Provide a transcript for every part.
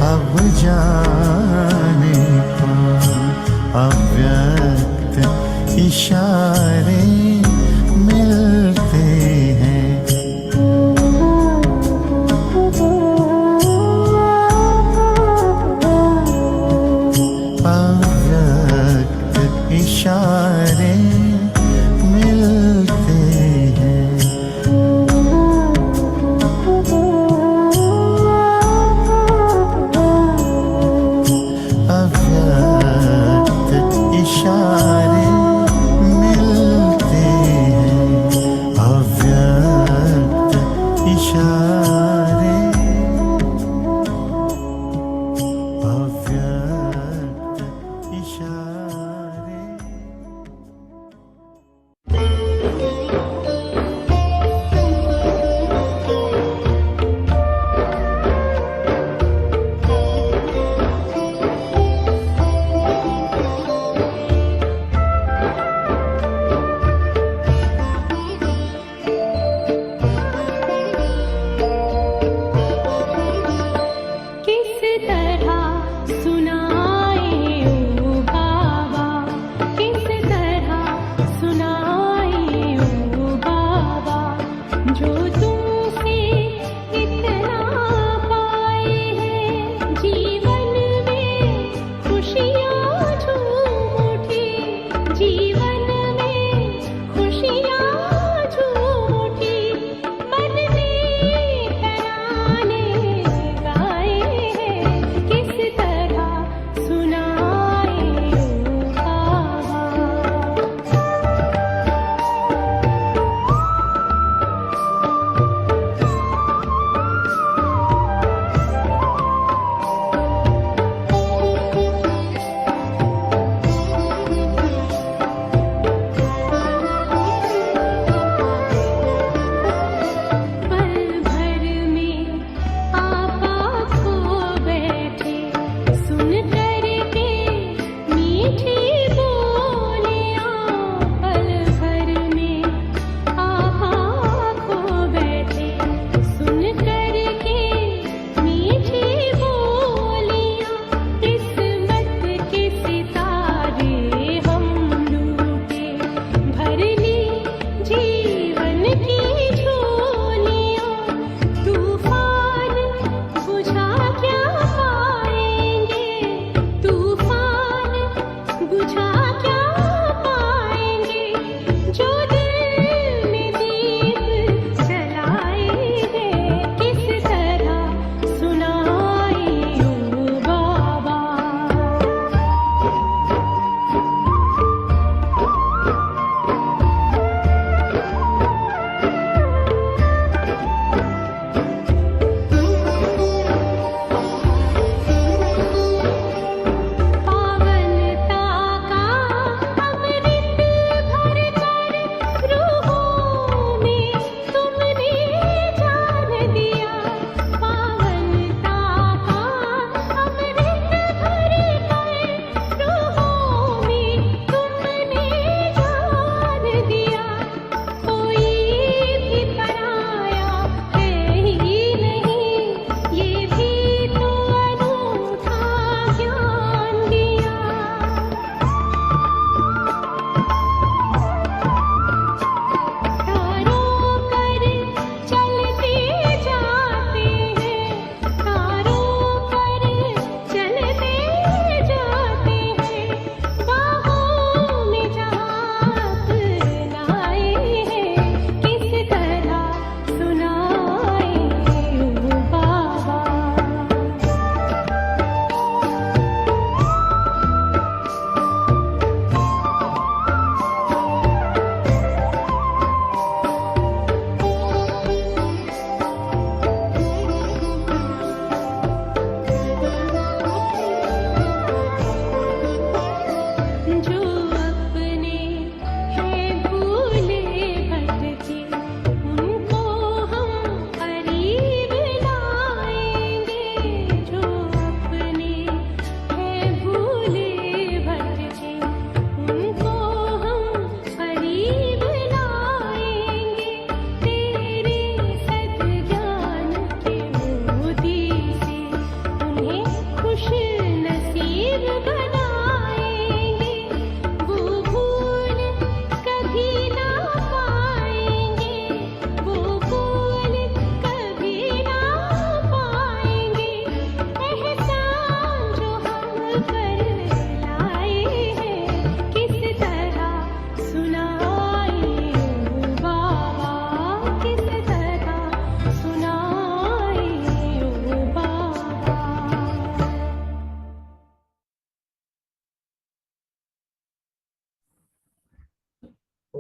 अब जाने कौन अव्यक्त इशारे मिलते हैं। अव्यक्त इशारे मिलते हैं। अव्यक्त इशारे मिलते हैं।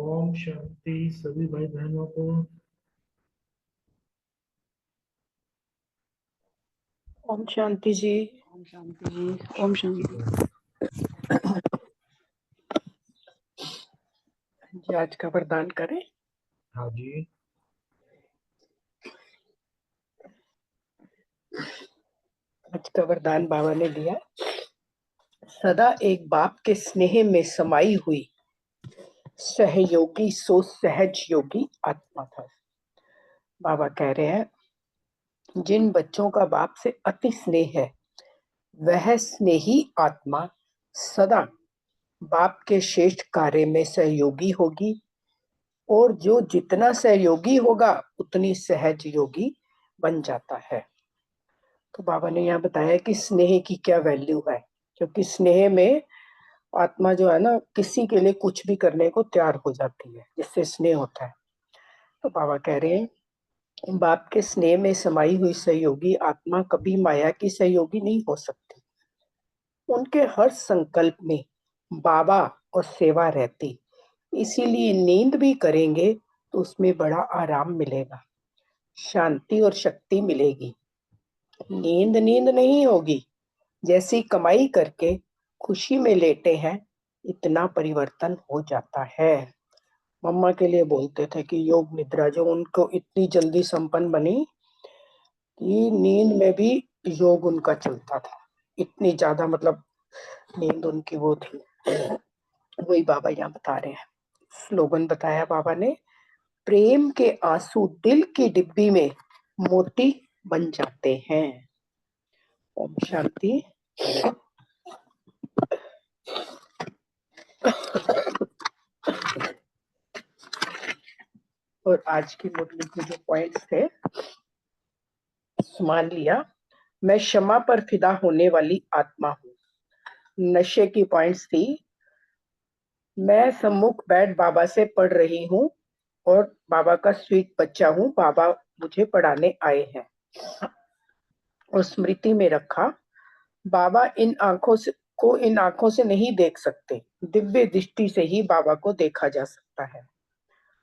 ओम शांति सभी भाई बहनों को। ओम शांति जी। ओम शांति जी। ओम शांति जी, आज का वरदान करें। हाँ जी। आज का वरदान बाबा ने दिया, सदा एक बाप के स्नेह में समाई हुई सहयोगी सो सहज योगी आत्मा था। बाबा कह रहे हैं, जिन बच्चों का बाप से अति स्नेह है वह स्नेही आत्मा सदा बाप के श्रेष्ठ कार्य में सहयोगी होगी, और जो जितना सहयोगी होगा उतनी सहज योगी बन जाता है। तो बाबा ने यहाँ बताया कि स्नेह की क्या वैल्यू है, क्योंकि स्नेह में आत्मा जो है ना, किसी के लिए कुछ भी करने को तैयार हो जाती है, जिससे स्नेह होता है। तो बाबा कह रहे हैं, बाप के स्नेह में समाई हुई सहयोगी आत्मा कभी माया की सहयोगी नहीं हो सकती। उनके हर संकल्प में बाबा और सेवा रहती, इसीलिए नींद भी करेंगे तो उसमें बड़ा आराम मिलेगा, शांति और शक्ति मिलेगी। नींद नींद नहीं होगी, जैसी कमाई करके खुशी में लेटे हैं इतना परिवर्तन हो जाता है। मम्मा के लिए बोलते थे कि योग निद्रा जो उनको इतनी जल्दी संपन्न बनी कि नींद में भी योग उनका चलता था, इतनी ज्यादा मतलब नींद उनकी वो थी। वही बाबा यहाँ बता रहे हैं, स्लोगन बताया बाबा ने, प्रेम के आंसू दिल की डिब्बी में मोती बन जाते हैं। ओम शांति। और आज की मुरली के जो पॉइंट्स थे, मान लिया मैं क्षमा पर फिदा होने वाली आत्मा हूँ। नशे की पॉइंट्स थी, मैं सम्मुख बैठ बाबा से पढ़ रही हूँ और बाबा का स्वीट बच्चा हूँ, बाबा मुझे पढ़ाने आए हैं। और स्मृति में रखा, बाबा इन आंखों से नहीं देख सकते, दिव्य दृष्टि से ही बाबा को देखा जा सकता है।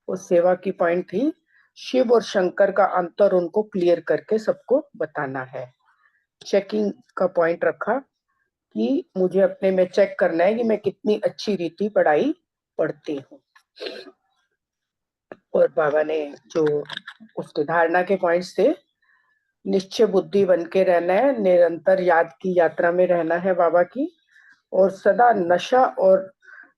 और सेवा की पॉइंट थी, शिव और शंकर का अंतर उनको क्लियर करके सबको बताना है। चेकिंग का पॉइंट रखा कि मुझे अपने में चेक करना है कि मैं कितनी अच्छी रीति पढ़ाई पढ़ती हूँ। और बाबा ने जो उसके धारणा के पॉइंट्स थे, निश्चय बुद्धि बन के रहना है, निरंतर याद की यात्रा में रहना है बाबा की, और सदा नशा और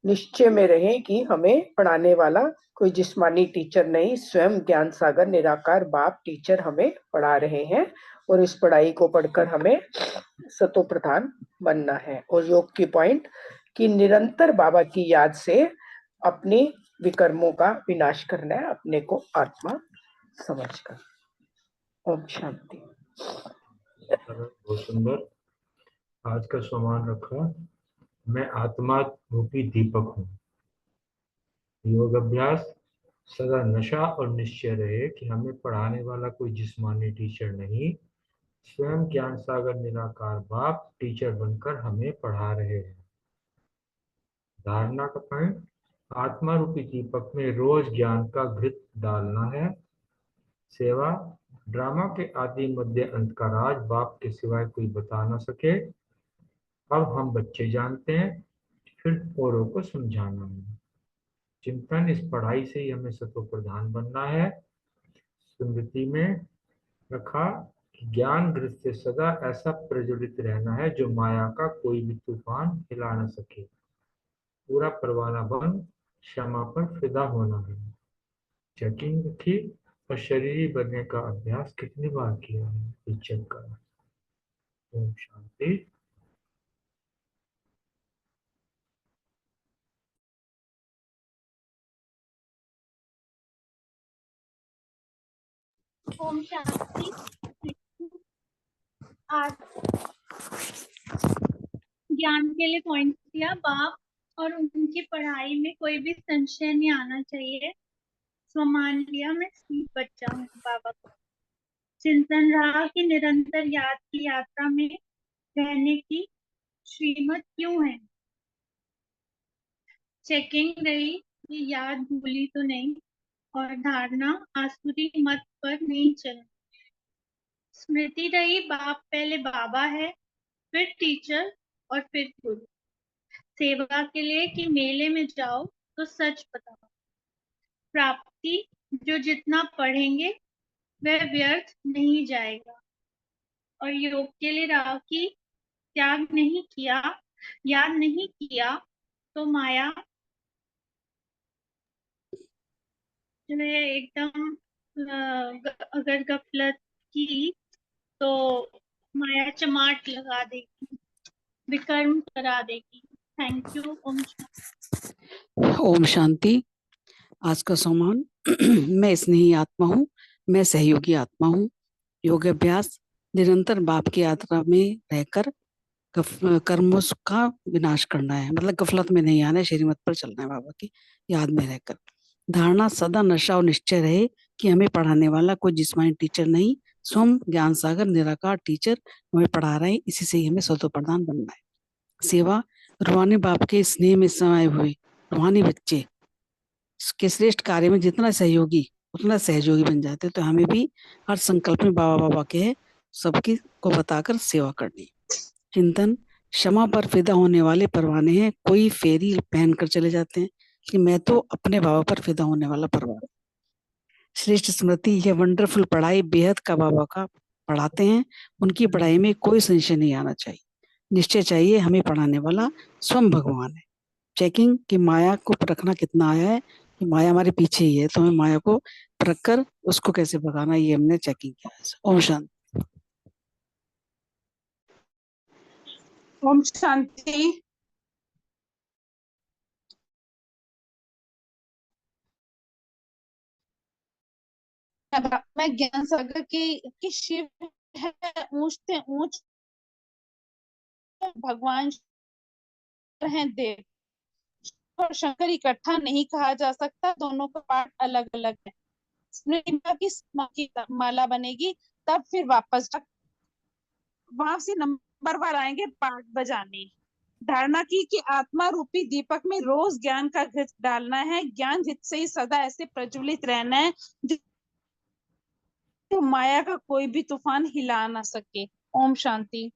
निश्चय में रहे कि हमें पढ़ाने वाला कोई जिस्मानी टीचर नहीं, स्वयं ज्ञान सागर निराकार बाप टीचर हमें पढ़ा रहे हैं, और इस पढ़ाई को पढ़कर हमें सतो प्रधान बनना है। और योग की पॉइंट कि निरंतर बाबा की याद से अपने विकर्मों का विनाश करना है, अपने को आत्मा समझकर। ओम शांति। बहुत सुंदर। आज का सम्मान रखा, मैं आत्मा रूपी दीपक हूँ। योग अभ्यास, सदा नशा और निश्चय रहे कि हमें पढ़ाने वाला कोई जिस्मानी टीचर नहीं, स्वयं ज्ञान सागर निराकार बाप टीचर बनकर हमें पढ़ा रहे हैं। धारणा का पॉइंट, आत्मा रूपी दीपक में रोज ज्ञान का घृत डालना है। सेवा, ड्रामा के आदि मध्य अंत का राज बाप के सिवाय कोई बता न सके। अब हम बच्चे जानते हैं, फिर औरों को समझाना है। चिंतन, इस पढ़ाई से ही हमें सतो प्रधान बनना है। स्मृति में रखा कि ज्ञान घृत से सदा ऐसा प्रज्वलित रहना है जो माया का कोई भी तूफान हिला न सके। पूरा परवाना बन क्षमा पर फिदा होना है। चेकिंग रखी, और शरीरी बनने का अभ्यास कितनी बार किया है ये चेक करा। ओम शांति। ओम शांति। आज ज्ञान के लिए पॉइंट किया, बाप और उनकी पढ़ाई में कोई भी संशय नहीं आना चाहिए। स्वमान लिया, मैं स्वीट बच्चा हूँ बाबा को। चिंतन रहा कि निरंतर याद की यात्रा में रहने की श्रीमत क्यों है। चेकिंग रही, ये याद भूली तो नहीं, और धारणा आसुरी मत पर नहीं चल। स्मृति रही बाप पहले बाबा है, फिर टीचर और फिर गुरु। सेवा के लिए कि मेले में जाओ तो सच बताओ। प्राप्ति जो जितना पढ़ेंगे वह व्यर्थ नहीं जाएगा। और योग के लिए राह की त्याग नहीं किया, याद नहीं किया तो माया जो है एकदम अगर गफलत की तो माया चमाट लगा देगी, विकर्म करा देगी। Thank you. ओम शांति। ओम शांति। आज का सम्मान। मैं स्नेही आत्मा हूँ, मैं सहयोगी आत्मा हूँ। योग अभ्यास निरंतर बाप की यात्रा में रहकर कर्मों का विनाश करना है, मतलब गफलत में नहीं आना है, श्रीमत पर चलना है, बाबा की याद में रहकर। धारणा सदा नशा और निश्चय रहे कि हमें पढ़ाने वाला कोई जिस्मानी टीचर नहीं, स्वयं ज्ञान सागर निराकार टीचर हमें पढ़ा रहे हैं, इसी से ही हमें स्वतः प्रदान बनना है। सेवा रूहानी बाप के स्नेह में समाये हुए रूहानी बच्चे के श्रेष्ठ कार्य में जितना सहयोगी उतना सहयोगी बन जाते, तो हमें भी हर संकल्प में बाबा बाबा के सबकी को बताकर सेवा करनी। चिंतन क्षमा पर फिदा होने वाले परवाने हैं, कोई फेरी पहनकर चले जाते हैं कि मैं तो अपने बाबा पर फिदा होने वाला परवाना। श्रेष्ठ स्मृति यह वंडरफुल पढ़ाई बेहद का बाबा का पढ़ाते हैं, उनकी पढ़ाई में कोई संशय नहीं आना चाहिए। निश्चय चाहिए हमें पढ़ाने वाला स्वयं भगवान है। चेकिंग कि माया को परखना कितना आया है, कि माया हमारे पीछे ही है, तो हमें माया को परख कर उसको कैसे भगाना, ये हमने चेकिंग किया। ओम शांति। ओम शांति। मैं ज्ञान सागर की शिव है, ऊंच से ऊंच भगवान हैं देव और शंकर इकट्ठा नहीं कहा जा सकता, दोनों का पार्ट अलग अलग है। स्मृति की माला बनेगी, तब फिर वापस वहां से नंबर वार आएंगे पार्ट बजाने। धारणा की कि आत्मा रूपी दीपक में रोज ज्ञान का घृत डालना है, ज्ञान घृत से ही सदा ऐसे प्रज्वलित रहना है जो माया का कोई भी तूफान हिला ना सके। ओम शांति।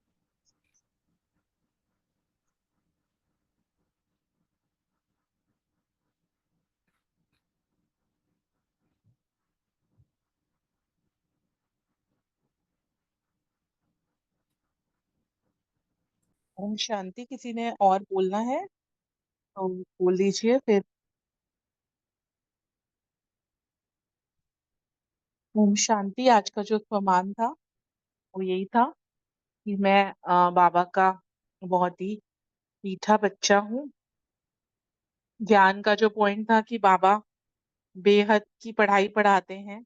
ओम शांति। किसी ने और बोलना है तो बोल दीजिए फिर। ओम शांति। आज का जो फरमान था वो यही था कि मैं बाबा का बहुत ही मीठा बच्चा हूँ। ज्ञान का जो पॉइंट था कि बाबा बेहद की पढ़ाई पढ़ाते हैं,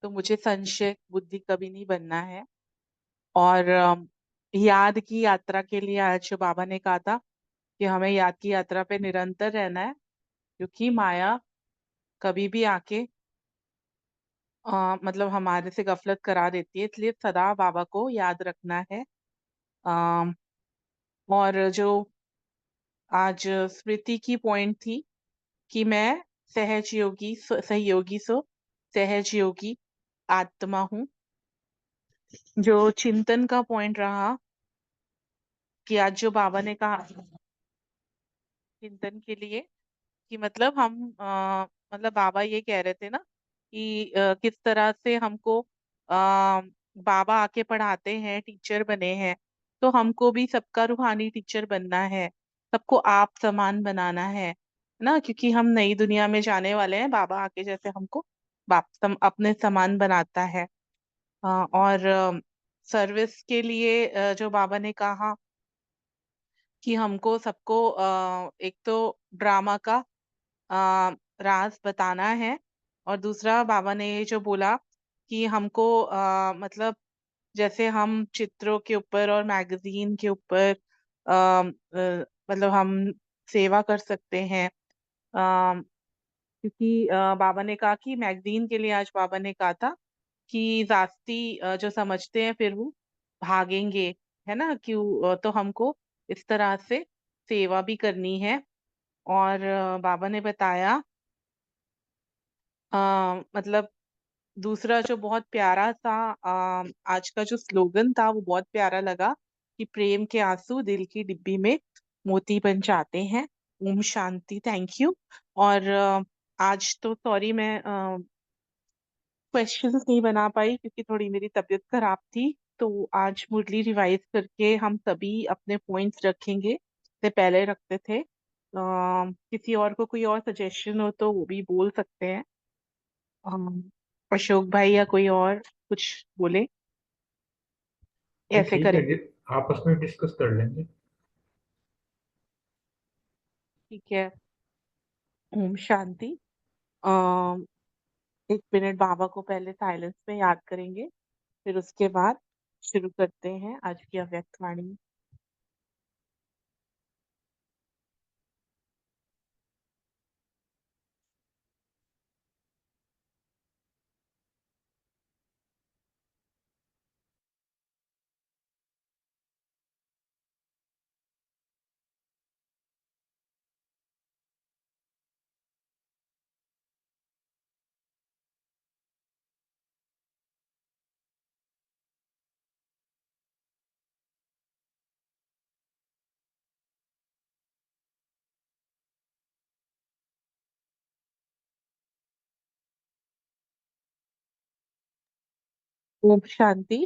तो मुझे संशय बुद्धि कभी नहीं बनना है। और याद की यात्रा के लिए आज जो बाबा ने कहा था कि हमें याद की यात्रा पे निरंतर रहना है, क्योंकि माया कभी भी आके मतलब हमारे से गफलत करा देती है, इसलिए सदा बाबा को याद रखना है। अ, और जो आज स्मृति की पॉइंट थी कि मैं सहयोगी सहज योगी आत्मा हूँ। जो चिंतन का पॉइंट रहा कि आज जो बाबा ने कहा चिंतन के लिए कि मतलब हम मतलब बाबा ये कह रहे थे ना कि किस तरह से हमको बाबा आके पढ़ाते हैं, टीचर बने हैं, तो हमको भी सबका रूहानी टीचर बनना है, सबको आप समान बनाना है ना, क्योंकि हम नई दुनिया में जाने वाले हैं। बाबा आके जैसे हमको बाप अपने समान बनाता है। और सर्विस के लिए जो बाबा ने कहा कि हमको सबको एक तो ड्रामा का राज बताना है, और दूसरा बाबा ने ये जो बोला कि हमको मतलब जैसे हम चित्रों के ऊपर और मैगजीन के ऊपर मतलब हम सेवा कर सकते हैं। क्योंकि बाबा ने कहा कि मैगजीन के लिए आज बाबा ने कहा था कि जास्ती जो समझते हैं फिर वो भागेंगे, है ना, क्यों, तो हमको इस तरह से सेवा भी करनी है। और बाबा ने बताया मतलब दूसरा जो बहुत प्यारा सा आज का जो स्लोगन था वो बहुत प्यारा लगा कि प्रेम के आंसू दिल की डिब्बी में मोती बन जाते हैं। ओम शांति, थैंक यू। और आज तो सॉरी मैं क्वेश्चंस नहीं बना पाई क्योंकि थोड़ी मेरी तबीयत खराब थी। तो आज मुरली रिवाइज करके हम सभी अपने पॉइंट्स रखेंगे से पहले रखते थे। किसी और को कोई और सजेशन हो तो वो भी बोल सकते हैं। अशोक भाई या कोई और कुछ बोले, ये ऐसे ठीक करें। है, आपस में डिस्कस कर लेंगे। ठीक है। ओम शांति। अम, 1 मिनट बाबा को पहले साइलेंस में याद करेंगे, फिर उसके बाद शुरू करते हैं आज की अव्यक्त वाणी। ओम शांति।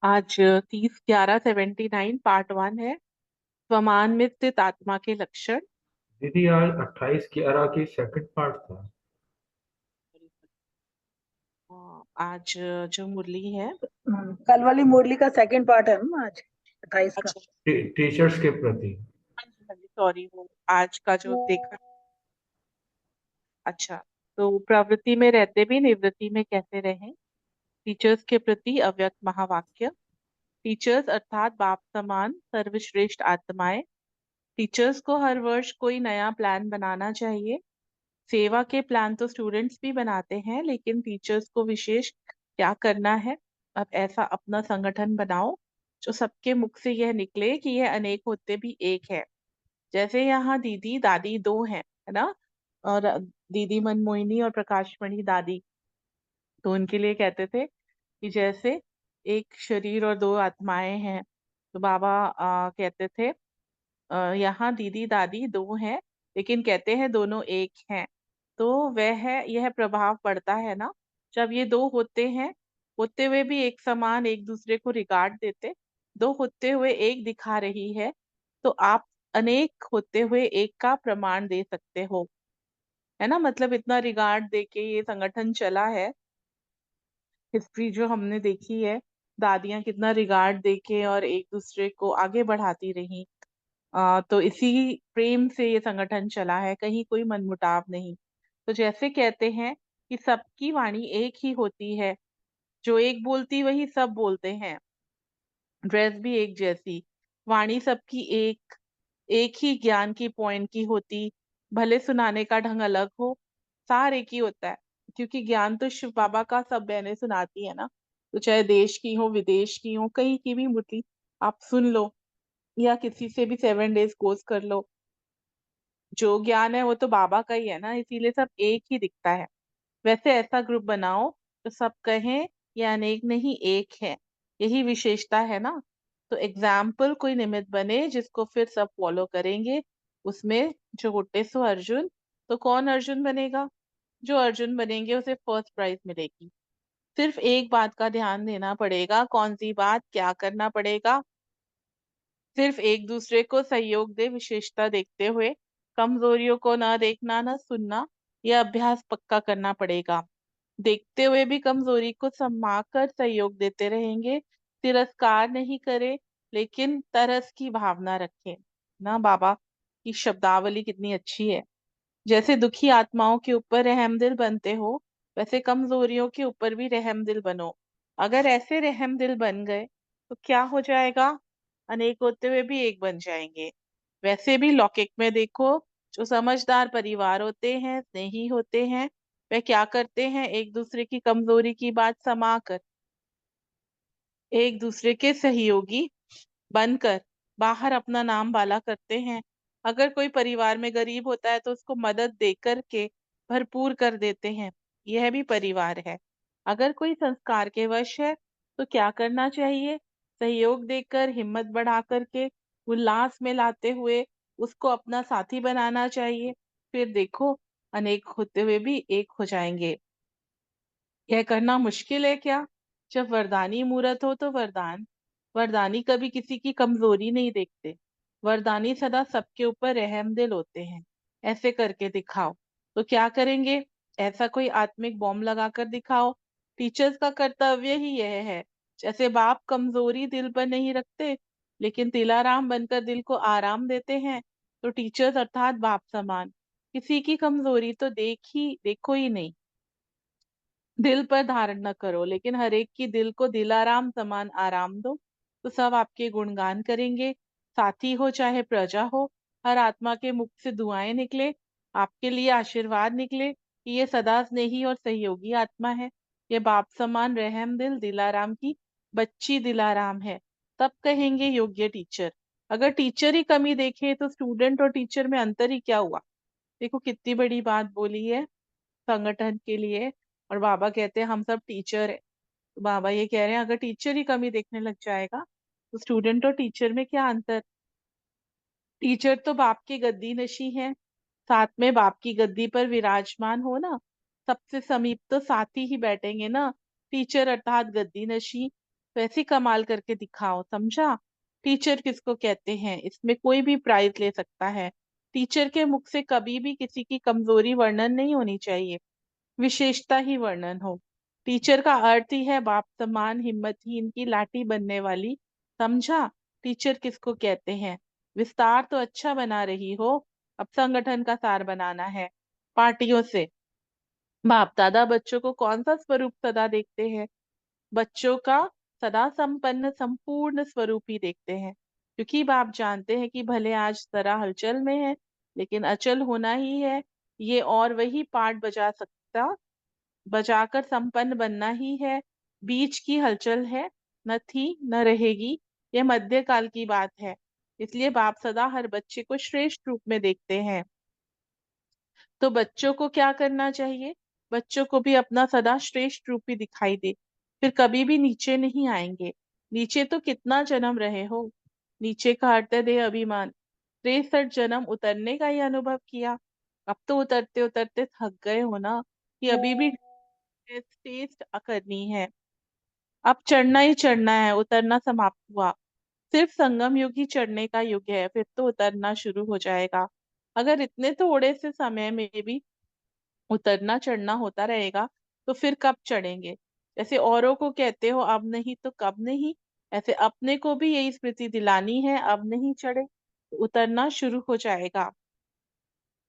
आज 30/11/79 पार्ट 1 है, स्वमान में स्थित आत्मा के लक्षण। दीदी आज 28/11 की सेकंड पार्ट था। आज जो मुरली है, कल वाली मुरली का सेकंड पार्ट है ना आज 28 का। अच्छा टीचर्स के प्रति। हाँ जी हाँ जी, सॉरी वो आज का जो देखा। अच्छा, तो प्रवृत्ति में रहते भी निवृत्ति में कैसे रहें, टीचर्स के प्रति अव्यक्त महावाक्य। टीचर्स अर्थात बाप समान सर्वश्रेष्ठ आत्माएं। टीचर्स को हर वर्ष कोई नया प्लान बनाना चाहिए। सेवा के प्लान तो स्टूडेंट्स भी बनाते हैं, लेकिन टीचर्स को विशेष क्या करना है। अब ऐसा अपना संगठन बनाओ जो सबके मुख से यह निकले कि यह अनेक होते भी एक है। जैसे यहाँ दीदी दादी दो हैं, है ना, और दीदी मनमोहिनी और प्रकाशमणि दादी, तो उनके लिए कहते थे कि जैसे एक शरीर और दो आत्माएं हैं। तो बाबा कहते थे यहाँ दीदी दादी दो हैं, लेकिन कहते हैं दोनों एक हैं। तो वह यह प्रभाव पड़ता है ना, जब ये दो होते हैं, होते हुए भी एक समान एक दूसरे को रिगार्ड देते, दो होते हुए एक दिखा रही है, तो आप अनेक होते हुए एक का प्रमाण दे सकते हो, है ना। मतलब इतना रिगार्ड देके ये संगठन चला है। हिस्ट्री जो हमने देखी है, दादियां कितना रिगार्ड देके और एक दूसरे को आगे बढ़ाती रही। तो इसी प्रेम से ये संगठन चला है, कहीं कोई मनमुटाव नहीं। तो जैसे कहते हैं कि सबकी वाणी एक ही होती है, जो एक बोलती वही सब बोलते हैं, ड्रेस भी एक जैसी, वाणी सबकी एक, एक ही ज्ञान की पॉइंट की होती, भले सुनाने का ढंग अलग हो, सार एक ही होता है। क्योंकि ज्ञान तो शिव बाबा का सब बहनें सुनाती है ना, तो चाहे देश की हो विदेश की हो कहीं की भी मुरली आप सुन लो, या किसी से भी 7 डेज कोर्स कर लो, जो ज्ञान है वो तो बाबा का ही है ना, इसीलिए सब एक ही दिखता है। वैसे ऐसा ग्रुप बनाओ तो सब कहें ये अनेक नहीं एक है, यही विशेषता है ना। तो एग्जाम्पल कोई निमित्त बने जिसको फिर सब फॉलो करेंगे। उसमें जो गुट्टे सो अर्जुन, तो कौन अर्जुन बनेगा, जो अर्जुन बनेंगे उसे फर्स्ट प्राइज मिलेगी। सिर्फ एक बात का ध्यान देना पड़ेगा, कौन सी बात, क्या करना पड़ेगा, सिर्फ एक दूसरे को सहयोग दे विशेषता देखते हुए, कमजोरियों को ना देखना ना सुनना, यह अभ्यास पक्का करना पड़ेगा। देखते हुए भी कमजोरी को समा कर सहयोग देते रहेंगे, तिरस्कार नहीं करे, लेकिन तरस की भावना रखें ना। बाबा की शब्दावली कितनी अच्छी है। जैसे दुखी आत्माओं के ऊपर रहमदिल बनते हो, वैसे कमजोरियों के ऊपर भी रहमदिल बनो। अगर ऐसे रहमदिल बन गए तो क्या हो जाएगा, अनेक होते हुए भी एक बन जाएंगे। वैसे भी लौकिक में देखो, जो समझदार परिवार होते हैं, स्नेही होते हैं, वे क्या करते हैं, एक दूसरे की कमजोरी की बात समा कर एक दूसरे के सहयोगी बनकर बाहर अपना नाम बाला करते हैं। अगर कोई परिवार में गरीब होता है तो उसको मदद दे कर के भरपूर कर देते हैं। यह भी परिवार है। अगर कोई संस्कार के वश है तो क्या करना चाहिए? सहयोग देकर, हिम्मत बढ़ा करके, उल्लास में लाते हुए उसको अपना साथी बनाना चाहिए। फिर देखो, अनेक होते हुए भी एक हो जाएंगे। यह करना मुश्किल है क्या? जब वरदानी मूरत हो तो वरदान। वरदानी कभी किसी की कमजोरी नहीं देखते। वरदानी सदा सबके ऊपर रहमदिल होते हैं। ऐसे करके दिखाओ। तो क्या करेंगे? ऐसा कोई आत्मिक बॉम्ब लगाकर दिखाओ। टीचर्स का कर्तव्य ही यह है। जैसे बाप कमजोरी दिल पर नहीं रखते, लेकिन दिलाराम बनकर दिल को आराम देते हैं, तो टीचर्स अर्थात बाप समान किसी की कमजोरी तो देखो ही नहीं। दिल पर धारण न करो, लेकिन हर एक की दिल को दिलाराम समान आराम दो, तो सब आपके गुणगान करेंगे। साथी हो चाहे प्रजा हो, हर आत्मा के मुख से दुआएं निकले, आपके लिए आशीर्वाद निकले कि ये सदा स्नेही और सहयोगी आत्मा है। ये बाप समान रहम दिल दिलाराम की बच्ची दिलाराम है। तब कहेंगे योग्य टीचर। अगर टीचर ही कमी देखे तो स्टूडेंट और टीचर में अंतर ही क्या हुआ? देखो कितनी बड़ी बात बोली है संगठन के लिए। और बाबा कहते हैं हम सब टीचर है। तो बाबा ये कह रहे हैं अगर टीचर ही कमी देखने लग जाएगा तो स्टूडेंट और टीचर में क्या अंतर? टीचर तो बाप की गद्दी नशी है, साथ में बाप की गद्दी पर विराजमान हो ना, सबसे समीप तो साथी ही बैठेंगे ना, टीचर अर्थात गद्दी नशी। तो ऐसी कमाल करके दिखाओ, समझा? टीचर किसको कहते हैं, इसमें कोई भी प्राइज ले सकता है। टीचर के मुख से कभी भी किसी की कमजोरी वर्णन नहीं होनी चाहिए, विशेषता ही वर्णन हो। टीचर का अर्थ ही है बाप समान हिम्मतहीन की लाठी बनने वाली, समझा? टीचर किसको कहते हैं? विस्तार तो अच्छा बना रही हो, अब संगठन का सार बनाना है। पार्टियों से बाप दादा बच्चों को कौन सा स्वरूप सदा देखते हैं? बच्चों का सदा संपन्न संपूर्ण स्वरूप ही देखते हैं, क्योंकि बाप जानते हैं कि भले आज जरा हलचल में है, लेकिन अचल होना ही है ये, और वही पाठ बजाकर संपन्न बनना ही है। बीच की हलचल है, न थी न रहेगी, यह मध्यकाल की बात है। इसलिए बाप सदा हर बच्चे को श्रेष्ठ रूप में देखते हैं। तो बच्चों को क्या करना चाहिए? बच्चों को भी अपना सदा श्रेष्ठ रूप ही दिखाई दे, फिर कभी भी नीचे नहीं आएंगे। नीचे तो कितना जन्म रहे हो, नीचे का अर्थ है देह अभिमान। 63 जन्म उतरने का ही अनुभव किया, अब तो उतरते उतरते थक गए हो ना, कि अभी भी टेस्ट करनी है। अब चढ़ना ही चढ़ना है, उतरना समाप्त हुआ। सिर्फ संगम युग ही चढ़ने का युग है, फिर तो उतरना शुरू हो जाएगा। अगर इतने थोड़े से समय में भी उतरना चढ़ना होता रहेगा तो फिर कब चढ़ेंगे? जैसे औरों को कहते हो अब नहीं तो कब नहीं, ऐसे अपने को भी यही स्मृति दिलानी है, अब नहीं चढ़े तो उतरना शुरू हो जाएगा।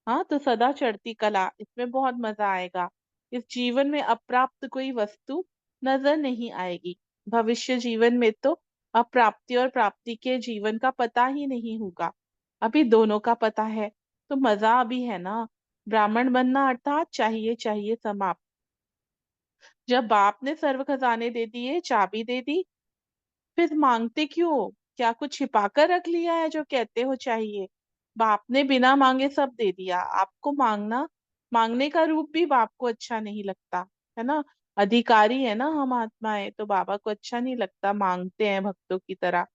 हाँ, तो सदा चढ़ती कला, इसमें बहुत मजा आएगा। इस जीवन में अप्राप्त कोई वस्तु नजर नहीं आएगी। भविष्य जीवन में तो अप्राप्ति और प्राप्ति के जीवन का पता ही नहीं होगा। अभी दोनों का पता है, तो मजा अभी है ना। ब्राह्मण बनना अर्थात चाहिए चाहिए समाप्त। जब बाप ने सर्व खजाने दे दिए, चाबी दे दी, फिर मांगते क्यों? क्या कुछ छिपा कर रख लिया है जो कहते हो चाहिए? बाप ने बिना मांगे सब दे दिया, आपको मांगने का रूप भी बाप को अच्छा नहीं लगता, है ना। अधिकारी है ना हम आत्माएं, तो बाबा को अच्छा नहीं लगता मांगते हैं भक्तों की तरह।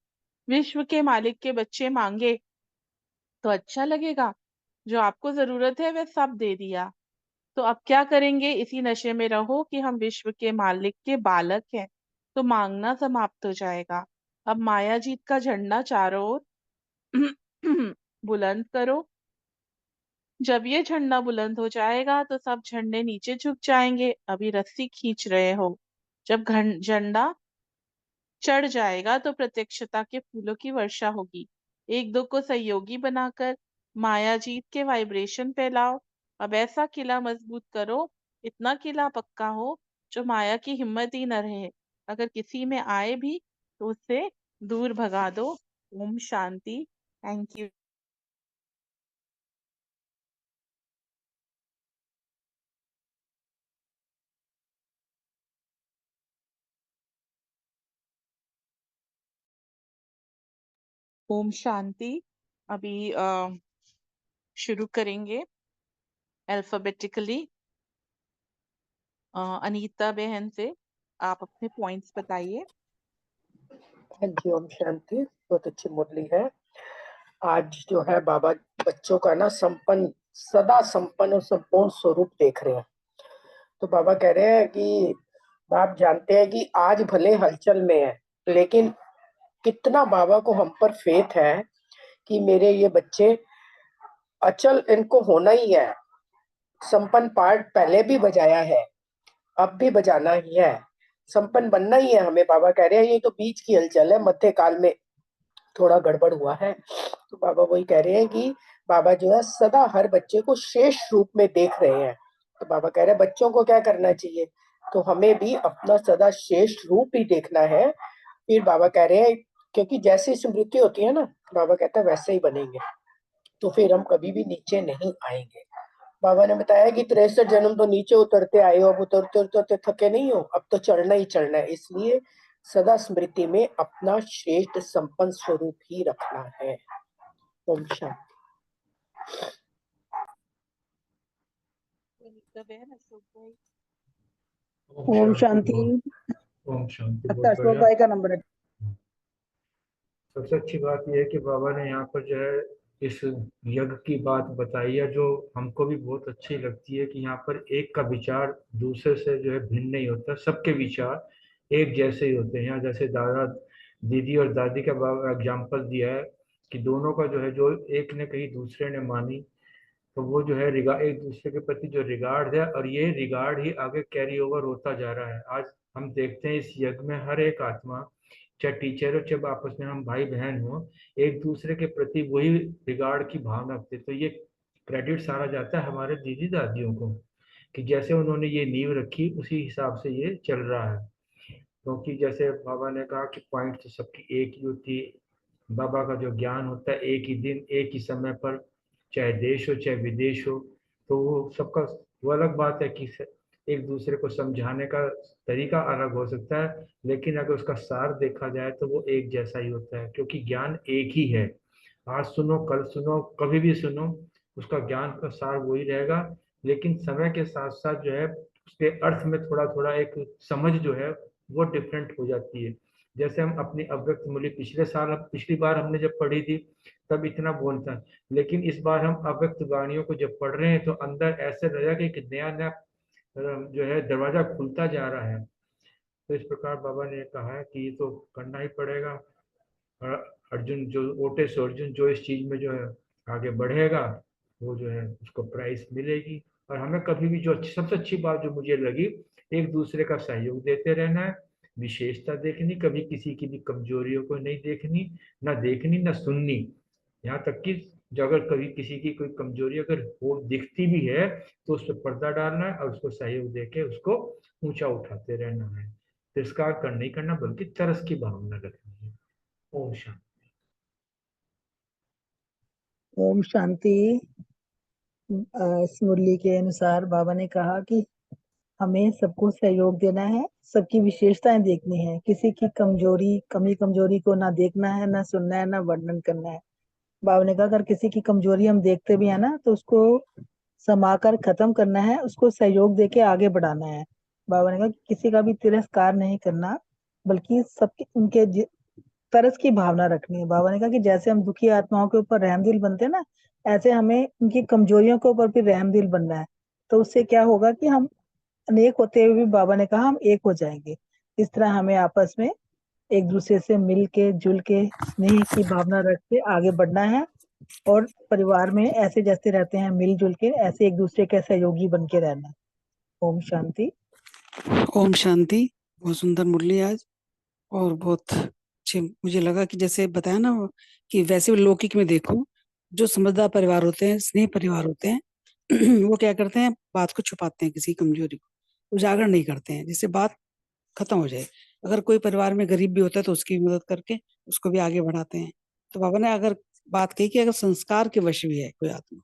विश्व के मालिक के बच्चे मांगे तो अच्छा लगेगा? जो आपको जरूरत है वह सब दे दिया, तो अब क्या करेंगे? इसी नशे में रहो कि हम विश्व के मालिक के बालक हैं, तो मांगना समाप्त हो जाएगा। अब माया जीत का झंडा चारों ओर बुलंद करो। जब ये झंडा बुलंद हो जाएगा तो सब झंडे नीचे झुक जाएंगे। अभी रस्सी खींच रहे हो, जब झंडा चढ़ जाएगा तो प्रत्यक्षता के फूलों की वर्षा होगी। एक दो को सहयोगी बनाकर माया जीत के वाइब्रेशन फैलाओ। अब ऐसा किला मजबूत करो, इतना किला पक्का हो जो माया की हिम्मत ही न रहे। अगर किसी में आए भी तो उसे दूर भगा दो। ओम शांति। Thank you. ओम शांति। अभी शुरू करेंगे अल्फाबेटिकली। अनीता बहन से आप अपने पॉइंट्स बताइए। हाँ जी, ओम शांति। बहुत अच्छी मुरली है। आज जो है बाबा बच्चों का ना संपन्न, सदा संपन्न और संपूर्ण स्वरूप देख रहे हैं। तो बाबा कह रहे हैं कि आप जानते हैं कि आज भले हलचल में है, लेकिन कितना बाबा को हम पर फेथ है कि मेरे ये बच्चे अचल, इनको होना ही है। संपन्न पार्ट पहले भी बजाया है, अब भी बजाना ही है, संपन्न बनना ही है हमें। बाबा कह रहे हैं ये तो बीच की हलचल है, मध्य काल में थोड़ा गड़बड़ हुआ है। तो बाबा वही कह रहे हैं कि बाबा जो है सदा हर बच्चे को श्रेष्ठ रूप में देख रहे हैं। तो बाबा कह रहे हैं बच्चों को क्या करना चाहिए, तो हमें भी अपना सदा श्रेष्ठ रूप ही देखना है। फिर बाबा कह रहे हैं क्योंकि जैसी स्मृति होती है ना, बाबा कहता है वैसे ही बनेंगे, तो फिर हम कभी भी नीचे नहीं आएंगे। बाबा ने बताया कि 63 जन्म तो नीचे उतरते आए हो, अब उतरते उतरते थके नहीं हो, अब तो चढ़ना ही चढ़ना है। इसलिए सदा स्मृति में अपना श्रेष्ठ संपन्न स्वरूप ही रखना है। ओम शांति। अनीता बहन, अशोक भाई। ओम शांति। ओम शांति। अच्छा, बहुत अशोक बढ़िया। भाई का नंबर है। सबसे अच्छी बात यह है कि बाबा ने यहाँ पर जो है इस यज्ञ की बात बताई है, जो हमको भी बहुत अच्छी लगती है कि यहाँ पर एक का विचार दूसरे से जो है भिन्न नहीं होता, सबके विचार एक जैसे ही होते हैं। यहाँ जैसे दादा दीदी और दादी का बाबा एग्जाम्पल दिया है कि दोनों का जो है, जो एक ने कही दूसरे ने मानी, तो वो जो है रिगार्ड, एक दूसरे के प्रति जो रिगार्ड है, और ये रिगार्ड ही आगे कैरी ओवर होता जा रहा है। आज हम देखते हैं इस यज्ञ में हर एक आत्मा, चाहे टीचर हो चाहे आपस में हम भाई बहन हो, एक दूसरे के प्रति वही रिगार्ड की भावना रखते। तो ये क्रेडिट सारा जाता है हमारे दीदी दादियों को, कि जैसे उन्होंने ये नींव रखी उसी हिसाब से ये चल रहा है। क्योंकि जैसे बाबा ने कहा कि पॉइंट तो सबकी एक ही होती है, बाबा का जो ज्ञान होता है एक ही दिन एक ही समय पर, चाहे देश हो चाहे विदेश हो, तो वो सबका, वो अलग बात है कि एक दूसरे को समझाने का तरीका अलग हो सकता है, लेकिन अगर उसका सार देखा जाए तो वो एक जैसा ही होता है, क्योंकि ज्ञान एक ही है। आज सुनो कल सुनो कभी भी सुनो, उसका ज्ञान का सार वही रहेगा, लेकिन समय के साथ साथ जो है उसके अर्थ में थोड़ा थोड़ा एक समझ जो है वो डिफरेंट हो जाती है। जैसे हम अपनी अव्यक्त मूल्य पिछले साल, पिछली बार हमने जब पढ़ी थी तब इतना बोलता है, लेकिन इस बार हम अव्यक्त वाणियों को जब पढ़ रहे हैं तो अंदर ऐसे लगा कि एक नया नया जो है दरवाजा खुलता जा रहा है। तो इस प्रकार बाबा ने कहा है कि ये तो करना ही पड़ेगा। और अर्जुन जो, ओटे से अर्जुन जो इस चीज में जो है आगे बढ़ेगा, वो जो है उसको प्राइस मिलेगी। और हमें कभी भी जो सबसे अच्छी बात जो मुझे लगी, एक दूसरे का सहयोग देते रहना है, विशेषता देखनी, कभी किसी की भी कमजोरियों को नहीं देखनी, ना देखनी ना सुननी। यहाँ तक कि जो अगर कभी किसी की कोई कमजोरी अगर वो दिखती भी है तो उस पर पर्दा डालना है और उसको सहयोग देके उसको ऊंचा उठाते रहना है। तिरस्कार कर नहीं करना, बल्कि तरस की भावना रखनी है। ओम शांति। ओम शांति। इस मुरली के अनुसार बाबा ने कहा कि हमें सबको सहयोग देना है, सबकी विशेषताएं देखनी है, किसी की कमजोरी, कमी कमजोरी को ना देखना है, ना सुनना है, ना वर्णन करना है। बाबा ने कहा अगर किसी की कमजोरी हम देखते भी है ना, तो उसको समाकर खत्म करना है, उसको सहयोग देके आगे बढ़ाना है। बाबा ने कहा कि किसी का भी तिरस्कार नहीं करना, बल्कि सबके उनके तरस की भावना रखनी है। बाबा ने कहा कि जैसे हम दुखी आत्माओं के ऊपर रहमदिल बनते हैं ना, ऐसे हमें उनकी कमजोरियों के ऊपर भी रहमदिल बनना है। तो उससे क्या होगा कि हम अनेक होते हुए भी, बाबा ने कहा, हम एक हो जाएंगे। इस तरह हमें आपस में एक दूसरे से मिल के जुल के स्नेह की भावना रख के आगे बढ़ना है। और परिवार में ऐसे जैसे रहते हैं मिलजुल के, ऐसे एक दूसरे के सहयोगी बन के रहना। ओम शांति। ओम शांति। बहुत सुंदर मुरली आज, और बहुत अच्छे मुझे लगा कि जैसे बताया ना कि वैसे लौकिक में देखो, जो समझदार परिवार होते हैं, स्नेह परिवार होते हैं, वो क्या करते हैं, बात को छुपाते हैं, किसी कमजोरी को उजागर नहीं करते हैं, जिससे बात खत्म हो जाए। अगर कोई परिवार में गरीब भी होता है तो उसकी मदद करके उसको भी आगे बढ़ाते हैं। तो बाबा ने अगर बात कही कि अगर संस्कार के वश भी है कोई आत्मा,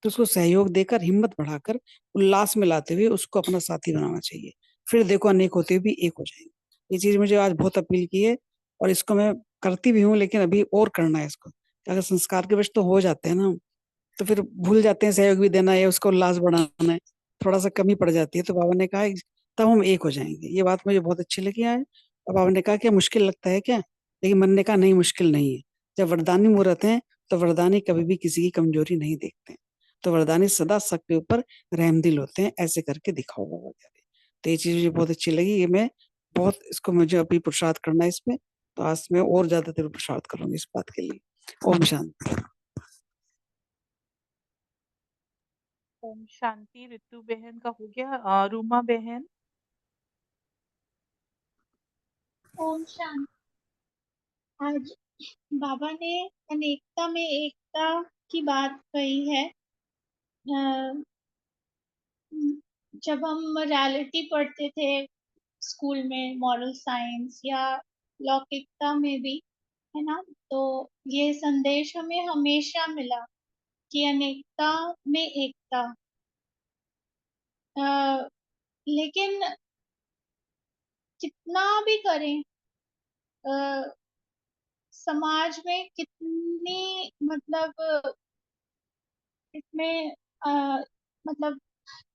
तो उसको सहयोग देकर, हिम्मत बढ़ाकर, उल्लास में लाते हुए उसको अपना साथी बनाना चाहिए। फिर देखो अनेक होते हुए भी एक हो जाएंगे। ये चीज मुझे आज बहुत अपील की है, और इसको मैं करती भी हूँ, लेकिन अभी और करना है इसको। अगर संस्कार के वश तो हो जाते हैं ना, तो फिर भूल जाते हैं सहयोग भी देना है, उसको उल्लास बढ़ाना है, थोड़ा सा कमी पड़ जाती है। तो बाबा ने कहा तब हम एक हो जाएंगे। ये बात मुझे बहुत अच्छी लगी आज। अब आपने कहा कि मुश्किल लगता है क्या, लेकिन मन ने कहा नहीं, मुश्किल नहीं है। जब वरदानी मुहूर्त है तो वरदानी कभी भी किसी की कमजोरी नहीं देखते हैं। तो वरदानी सदा सबके ऊपर रहमदिल होते हैं, ऐसे करके दिखाओ बाबा कह रहे। तो ये चीज मुझे बहुत अच्छी लगी। ये मैं बहुत इसको मुझे अभी पुरुषार्थ करना है इसमें, तो आज मैं और ज्यादा देर पुरुषार्थ करूंगी इस बात के लिए। ओम शांति। ओम शांति। रितु बहन का हो गया। रूमा बहन। ओम शांति। आज बाबा ने अनेकता में एकता की बात कही है। जब हम मोरालिटी पढ़ते थे स्कूल में, मॉरल साइंस या लौकिकता में भी, है ना, तो ये संदेश हमें हमेशा मिला कि अनेकता में एकता। लेकिन कितना भी करें, समाज में कितनी मतलब इसमें मतलब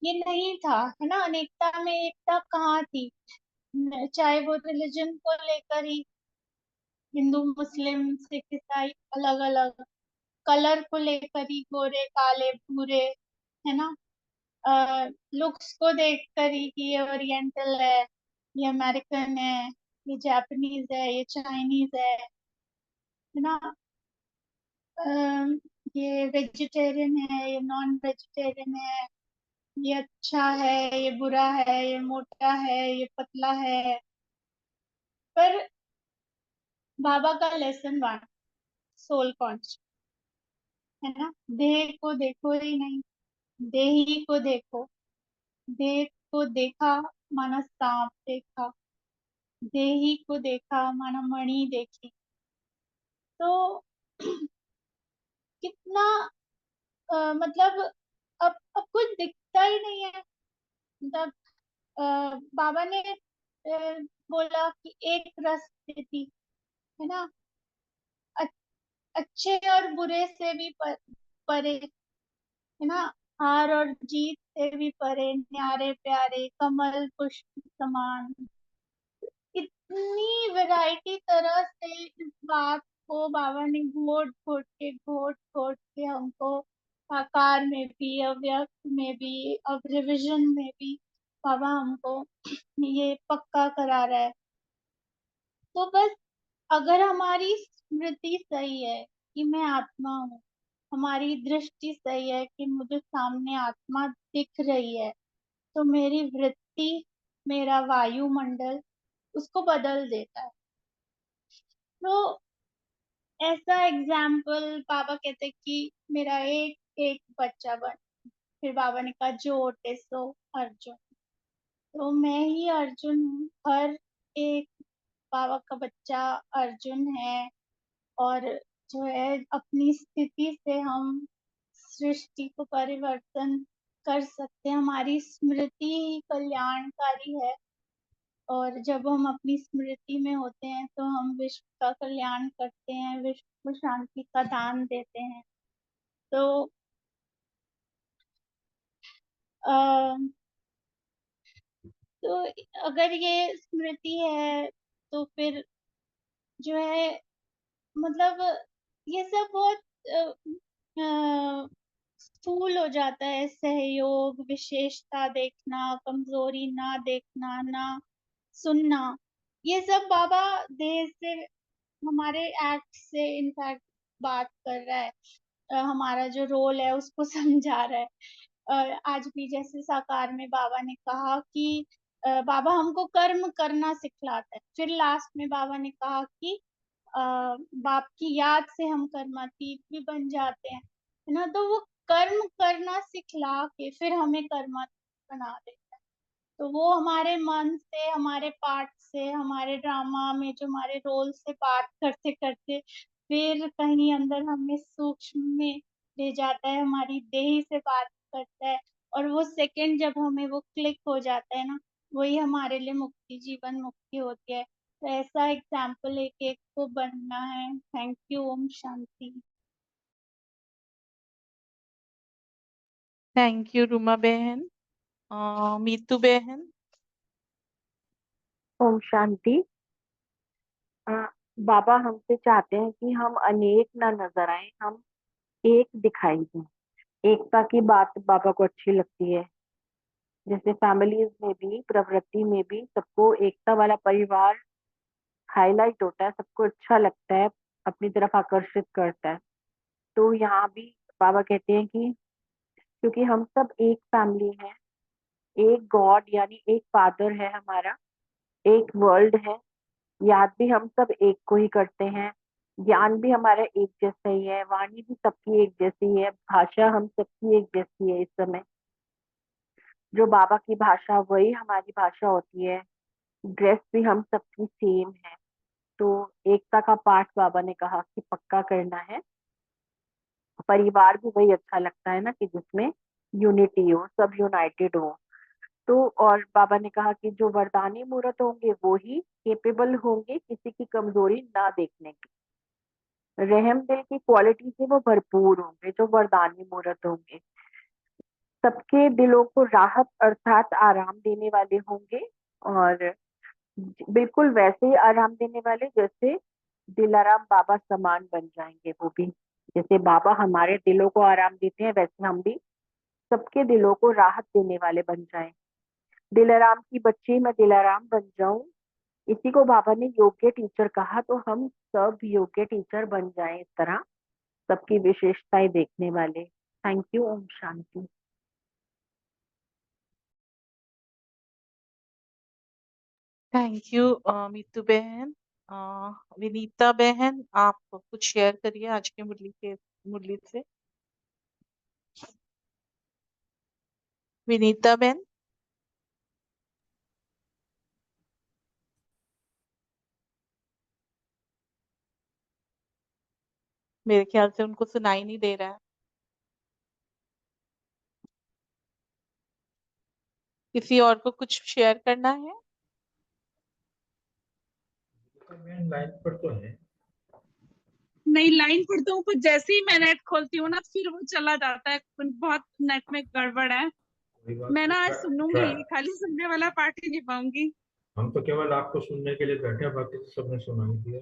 ये नहीं था, है ना, अनेकता में एकता कहाँ थी। चाहे वो रिलीजन को लेकर ही, हिंदू मुस्लिम सिख ईसाई अलग अलग, कलर को लेकर ही, गोरे काले भूरे, है ना, लुक्स को देखकर ही कि ये ओरिएंटल है, ये अमेरिकन है, ये जापानीज है, ये चाइनीज है ना, ये वेजिटेरियन है, ये नॉन वेजिटेरियन है, ये अच्छा है, ये बुरा है, ये मोटा है, ये पतला है। पर बाबा का लेसन 1, सोल कॉन्शियस, है ना, देह को देखो ही नहीं, देही को देखो। देह को देखा माना सांप देखा, देही को देखा माना मणि देखी। तो कितना मतलब अब कुछ दिखता ही नहीं है। मतलब बाबा ने बोला कि एक रस देती, है ना, अच्छे और बुरे से भी परे, है ना, हार और जीत से भी परे, न्यारे प्यारे कमल पुष्प समान। इतनी वैरायटी तरह से इस बात को बाबा ने घोट घोट के हमको साकार में भी, अव्यक्त में भी, अब रिविजन में भी बाबा हमको ये पक्का करा रहा है। तो बस अगर हमारी स्मृति सही है कि मैं आत्मा हूँ, हमारी दृष्टि सही है कि मुझे सामने आत्मा दिख रही है, तो मेरी वृत्ति, मेरा वायुमंडल उसको बदल देता है। तो ऐसा एग्जाम्पल बाबा कहते कि मेरा एक एक बच्चा बन। फिर बाबा ने कहा जो ओटे सो अर्जुन। तो मैं ही अर्जुन हूँ, हर एक बाबा का बच्चा अर्जुन है। और जो है अपनी स्थिति से हम सृष्टि को परिवर्तन कर सकते हैं। हमारी स्मृति ही कल्याणकारी है, और जब हम अपनी स्मृति में होते हैं तो हम विश्व का कल्याण करते हैं, विश्व को शांति का दान देते हैं। तो आ, तो अगर ये स्मृति है तो फिर जो है मतलब ये सब बहुत स्थूल हो जाता है। सहयोग, विशेषता देखना, कमजोरी ना देखना, ना सुनना, ये सब बाबा देह से, हमारे एक्ट से इनफैक्ट बात कर रहा है। हमारा जो रोल है उसको समझा रहा है। आज भी जैसे साकार में बाबा ने कहा कि बाबा हमको कर्म करना सिखलाता है। फिर लास्ट में बाबा ने कहा कि बाप की याद से हम कर्मातीत भी बन जाते हैं, है ना। तो वो कर्म करना सिखला के फिर हमें कर्मातीत बना देता है। तो वो हमारे मन से, हमारे पाठ से, हमारे ड्रामा में जो हमारे रोल से बात करते करते फिर कहीं अंदर हमें सूक्ष्म में ले जाता है, हमारी देही से बात करता है। और वो सेकंड जब हमें वो क्लिक हो जाता है ना, वही हमारे लिए मुक्ति, जीवन मुक्ति होती है। तो ऐसा एग्जाम्पल एक एक को बनना है। Thank you. ओम शांति। थैंक यू रूमा बहन। मीतू बहन। ओम शांति। अ, बाबा हमसे चाहते हैं कि हम अनेक ना नजर आए, हम एक दिखाई दें। एकता की बात बाबा को अच्छी लगती है। जैसे फैमिलीज में भी, प्रवृत्ति में भी सबको एकता वाला परिवार हाईलाइट होता है, सबको अच्छा लगता है, अपनी तरफ आकर्षित करता है। तो यहाँ भी बाबा कहते हैं कि क्योंकि हम सब एक फैमिली है, एक गॉड यानी एक फादर है हमारा, एक वर्ल्ड है, याद भी हम सब एक को ही करते हैं, ज्ञान भी हमारा एक जैसा ही है, वाणी भी सबकी एक जैसी है, भाषा हम सबकी एक जैसी है। इस समय जो बाबा की भाषा वही हमारी भाषा होती है, ड्रेस भी हम सबकी सेम है। तो एकता का पाठ बाबा ने कहा कि पक्का करना है। परिवार भी वही अच्छा लगता है ना, कि जिसमें यूनिटी हो, सब यूनाइटेड हो। तो और बाबा ने कहा कि जो वरदानी मूर्त होंगे वो ही केपेबल होंगे किसी की कमजोरी ना देखने की। रहम दिल की क्वालिटी से वो भरपूर होंगे जो वरदानी मूर्त होंगे। सबके दिलों को राहत अर्थात आराम देने वाले होंगे, और बिल्कुल वैसे ही आराम देने वाले जैसे दिलाराम बाबा समान बन जाएंगे वो भी। जैसे बाबा हमारे दिलों को आराम देते हैं, वैसे हम भी सबके दिलों को राहत देने वाले बन जाएं। दिलाराम की बच्ची मैं दिलाराम बन जाऊं, इसी को बाबा ने योग्य टीचर कहा। तो हम सब योग्य टीचर बन जाएं इस तरह, सबकी विशेषताएं देखने वाले। Thank you. ओम शांति। थैंक यू मीतू बहन। अ, विनीता बहन, आप कुछ शेयर करिए आज के मुरली से। विनीता बहन। मेरे ख्याल से उनको सुनाई नहीं दे रहा है। किसी और को कुछ शेयर करना है? लाइन पर तो है। नहीं, लाइन पर तो हूँ, पर जैसे ही मैं नेट खोलती हूँ ना फिर वो चला जाता है, बहुत नेट में गड़बड़ है। कोई बात मैं ना आज नहीं। सुनूंगी, खाली सुनने वाला पार्ट ही नहीं पाऊंगी। हम तो केवल आपको सुनने के लिए बैठे हैं, बाकी तो सबने सुना ही दिया।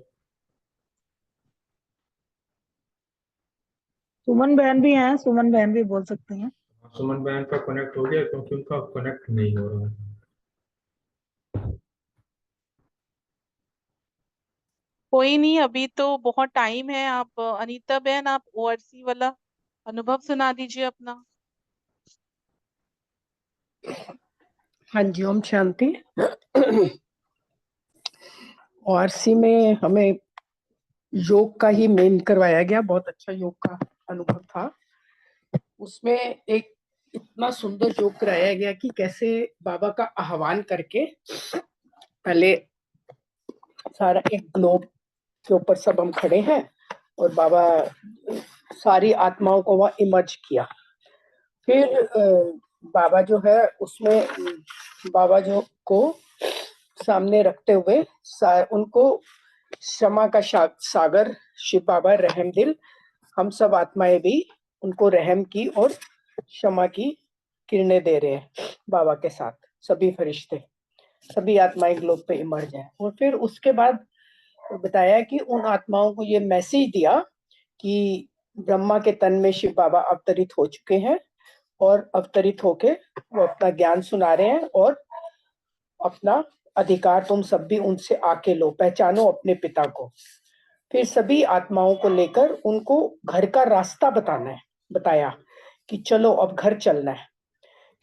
सुमन बहन भी हैं, सुमन बहन भी बोल सकते हैं। सुमन बहन का कनेक्ट हो गया क्योंकि उनका कनेक्ट नहीं हो रहा है। कोई नहीं, अभी तो बहुत टाइम है। आप अनीता बहन, आप ओआरसी वाला अनुभव सुना दीजिए अपना। हाँ जी, ओम शांति। ओआरसी में हमें योग का ही मेन करवाया गया, बहुत अच्छा योग का अनुभव था। उसमें एक इतना सुंदर योग कराया गया कि कैसे बाबा का आह्वान करके पहले सारा एक ग्लोब के ऊपर सब हम खड़े हैं और बाबा सारी आत्माओं को वहां इमर्ज किया। फिर बाबा जो है उसमें बाबा जो को सामने रखते हुए उनको क्षमा का सागर शिव बाबा रहम दिल, हम सब आत्माएं भी उनको रहम की और क्षमा की किरणें दे रहे हैं बाबा के साथ। सभी फरिश्ते, सभी आत्माएं ग्लोब पे इमर्ज हैं। और फिर उसके बाद बताया कि उन आत्माओं को ये मैसेज दिया कि ब्रह्मा के तन में शिव बाबा अवतरित हो चुके हैं और अवतरित होके वो अपना ज्ञान सुना रहे हैं, और अपना अधिकार तुम सब भी उनसे आके लो, पहचानो अपने पिता को। फिर सभी आत्माओं को लेकर उनको घर का रास्ता बताया कि चलो अब घर चलना है,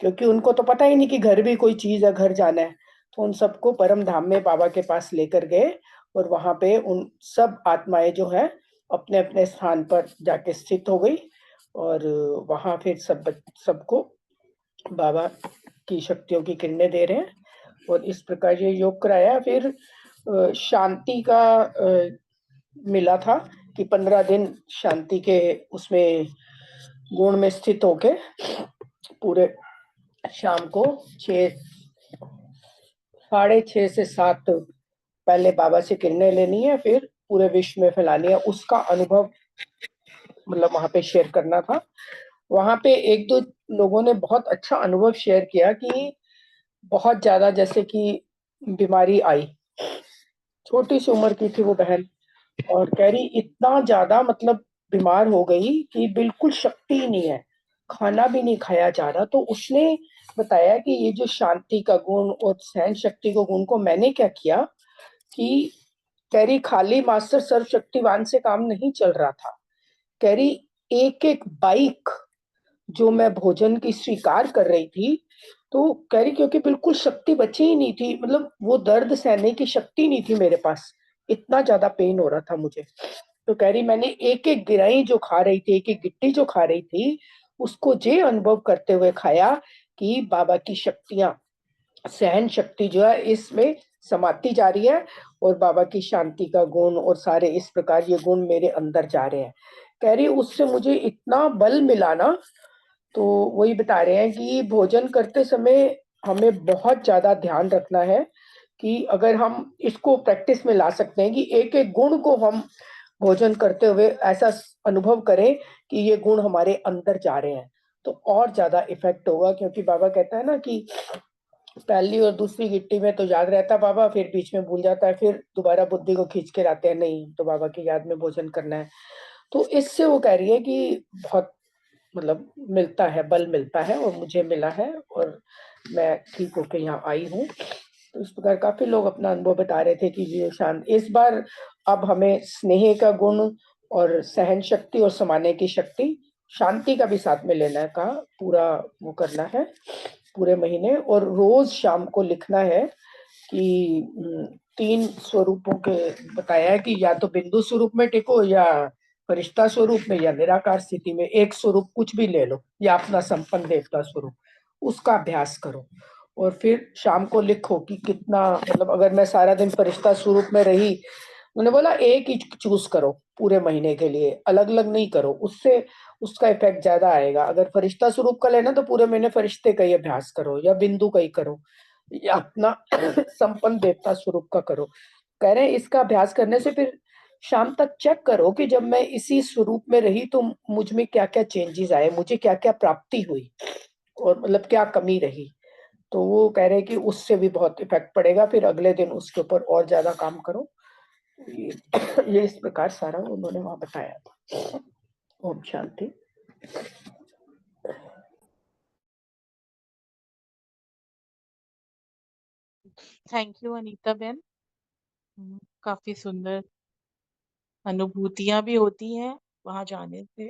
क्योंकि उनको तो पता ही नहीं कि घर भी कोई चीज है, घर जाना है। तो उन सबको परम धाम में बाबा के पास लेकर गए, और वहां पे उन सब आत्माएं जो है अपने अपने स्थान पर जाके स्थित हो गई, और वहां फिर सबको बाबा की शक्तियों की किरणें दे रहे हैं। और इस प्रकार ये योग कराया। फिर शांति का मिला था कि 15 दिन शांति के उसमें गुण में स्थित होके पूरे शाम को 6:30 से 7 पहले बाबा से किरणें लेनी है, फिर पूरे विश्व में फैलानी है। उसका अनुभव मतलब वहां पे शेयर करना था। वहां पे एक दो लोगों ने बहुत अच्छा अनुभव शेयर किया कि बहुत ज्यादा, जैसे कि बीमारी आई। छोटी सी उम्र की थी वो बहन, और कह रही इतना ज्यादा मतलब बीमार हो गई कि बिल्कुल शक्ति ही नहीं है, खाना भी नहीं खाया जा रहा। तो उसने बताया कि ये जो शांति का गुण और सहन शक्ति को गुण को मैंने क्या किया कि कह रही खाली मास्टर सर्वशक्तिवान से काम नहीं चल रहा था। कह रही एक एक बाइक जो मैं भोजन की स्वीकार कर रही थी, तो कह रही क्योंकि बिल्कुल शक्ति बची ही नहीं थी, मतलब वो दर्द सहने की शक्ति नहीं थी मेरे पास, इतना ज्यादा पेन हो रहा था मुझे। तो कह रही मैंने एक एक गिराई जो खा रही थी, एक एक गिट्टी जो खा रही थी, उसको ये अनुभव करते हुए खाया कि बाबा की शक्तियां, सहन शक्ति जो है इसमें समाती जा रही है, और बाबा की शांति का गुण और सारे इस प्रकार ये गुण मेरे अंदर जा रहे हैं। कह रही उससे मुझे इतना बल मिला ना। तो वही बता रहे हैं कि भोजन करते समय हमें बहुत ज्यादा ध्यान रखना है कि अगर हम इसको प्रैक्टिस में ला सकते हैं कि एक एक गुण को हम भोजन करते हुए ऐसा अनुभव करें कि ये गुण हमारे अंदर जा रहे हैं, तो और ज्यादा इफेक्ट होगा। क्योंकि बाबा कहता है ना कि पहली और दूसरी गिट्टी में तो याद रहता है बाबा, फिर बीच में भूल जाता है, फिर दोबारा बुद्धि को खींच के लाते हैं, नहीं तो बाबा की याद में भोजन करना है। तो इससे वो कह रही है कि बहुत मतलब मिलता है, बल मिलता है, और मुझे मिला है, और मैं ठीक होके यहाँ आई हूँ। तो इस प्रकार काफी लोग अपना अनुभव बता रहे थे कि ये शांत इस बार अब हमें स्नेह का गुण और सहन शक्ति और समाने की शक्ति, शांति का भी साथ में लेना का पूरा वो करना है पूरे महीने। और रोज शाम को लिखना है कि 3 स्वरूपों के बताया है कि या तो बिंदु स्वरूप में टिको, या फरिश्ता स्वरूप में, या निराकार स्थिति में, एक स्वरूप कुछ भी ले लो, या अपना संपन्न देवता स्वरूप, उसका अभ्यास करो। और फिर शाम को लिखो कि कितना, मतलब अगर मैं सारा दिन फरिश्ता स्वरूप में रही, उन्होंने बोला एक ही चूज करो पूरे महीने के लिए, अलग अलग नहीं करो, उससे उसका इफेक्ट ज्यादा आएगा। अगर फरिश्ता स्वरूप का लेना तो पूरे महीने फरिश्ते का ही अभ्यास करो, या बिंदु का ही करो, या अपना संपन्न देवता स्वरूप का करो। कह रहे हैं इसका अभ्यास करने से फिर शाम तक चेक करो कि जब मैं इसी स्वरूप में रही तो मुझ में क्या क्या चेंजेस आए, मुझे क्या क्या प्राप्ति हुई, और मतलब क्या कमी रही। तो वो कह रहे हैं कि उससे भी बहुत इफेक्ट पड़ेगा, फिर अगले दिन उसके ऊपर और ज्यादा काम करो। ये, ये इस प्रकार सारा उन्होंने वहां बताया था। ओम शांति। Thank you Anita ben. काफी सुंदर अनुभूतियां भी होती हैं वहां जाने से।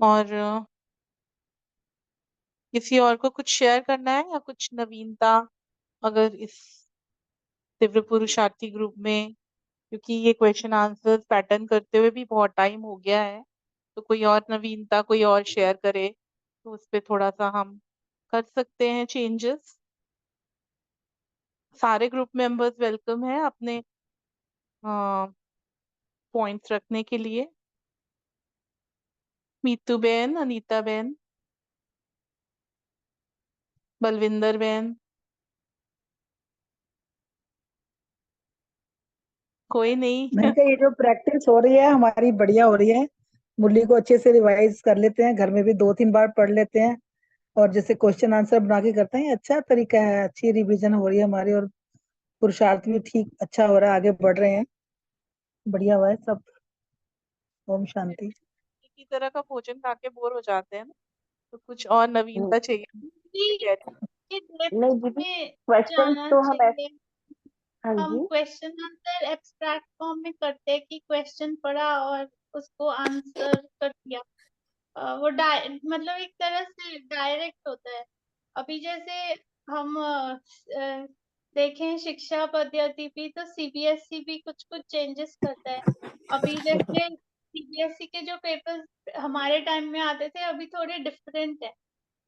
और किसी और को कुछ शेयर करना है या कुछ नवीनता, अगर इस दिव्य पुरुषार्थी ग्रुप में, क्योंकि ये क्वेश्चन आंसर पैटर्न करते हुए भी बहुत टाइम हो गया है, तो कोई और नवीनता कोई और शेयर करे तो उस पे थोड़ा सा हम कर सकते हैं चेंजेस। सारे ग्रुप मेंबर्स वेलकम है अपने पॉइंट्स रखने के लिए। मीतू बेन, अनीता बेन, बलविंदर बेन, कोई नहीं। मैंने कहा ये जो प्रैक्टिस हो रही है हमारी बढ़िया हो रही है। मुरली को अच्छे से रिवाइज कर लेते हैं, घर में भी 2-3 बार पढ़ लेते हैं, और जैसे क्वेश्चन आंसर बना के करते हैं, अच्छा तरीका है, अच्छी रिवीजन हो रही है हमारी, और पुरुषार्थ भी ठीक अच्छा हो रहा है, आगे बढ़ रहे हैं, बढ़िया हुआ है सब। ओम शांति। एक ही तरह का भोजन खा के बोर हो जाते हैं ना, तो कुछ और नवीनता चाहिए। कि कह रही ये डेप्थ नहीं दीदी, में क्वेश्चन जाना तो हम चाहिए। हाँ हम जी। क्वेश्चन आंसर एब्स्ट्रैक्ट फॉर्म में करते हैं कि क्वेश्चन पढ़ा और उसको आंसर कर दिया। वो मतलब एक तरह से डायरेक्ट होता है। अभी जैसे हम देखें शिक्षा पद्धति भी, तो सीबीएसई भी कुछ कुछ चेंजेस करता है। अभी जैसे सीबीएसई के जो पेपर्स हमारे टाइम में आते थे, अभी थोड़े डिफरेंट है।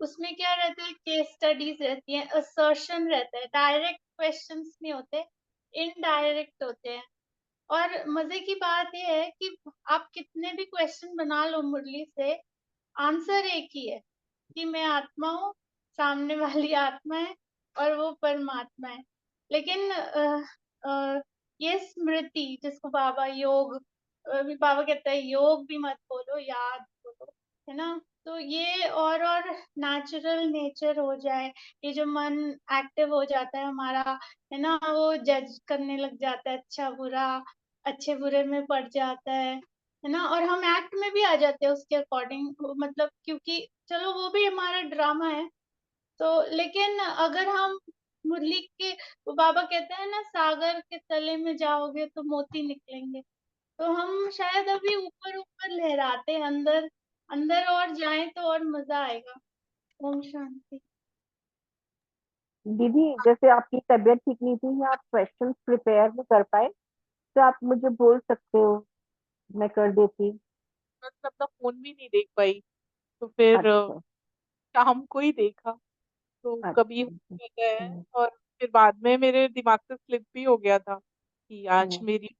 उसमें क्या रहता है, केस स्टडीज रहती है, असर्शन रहता है, डायरेक्ट क्वेश्चंस नहीं होते, इनडायरेक्ट होते हैं। और मजे की बात यह है कि आप कितने भी क्वेश्चन बना लो मुरली से, आंसर एक ही है कि मैं आत्मा हूँ, सामने वाली आत्मा है, और वो परमात्मा है। लेकिन ये स्मृति जिसको बाबा योग, बाबा कहता है योग भी मत बोलो, याद बोलो। है ना। तो ये और नेचुरल नेचर हो जाए, ये जो मन एक्टिव हो जाता है हमारा, है ना, वो जज करने लग जाता है अच्छा बुरा, अच्छे बुरे में पड़ जाता है ना, और हम एक्ट में भी आ जाते हैं उसके अकॉर्डिंग, मतलब क्योंकि चलो वो भी हमारा ड्रामा है। तो लेकिन अगर हम मुरली के, वो बाबा कहते हैं ना, सागर के तले में जाओगे तो मोती निकलेंगे। तो हम शायद अभी ऊपर ऊपर लहराते हैं, अंदर अंदर और जाएं तो और मजा आएगा। ओम शांति। दीदी जैसे आपकी तबीयत ठीक नहीं थी या आप क्वेश्चंस प्रिपेयर नहीं कर पाए तो आप मुझे बोल सकते हो, मैं कर देती। मैं अपना फोन भी नहीं देख पाई, तो फिर अच्छा शाम को ही देखा, तो कभी हो अच्छा। जाता है। और फिर बाद में मेरे दिमाग से स्लिप भी हो गया था कि आज हम्म। मेरी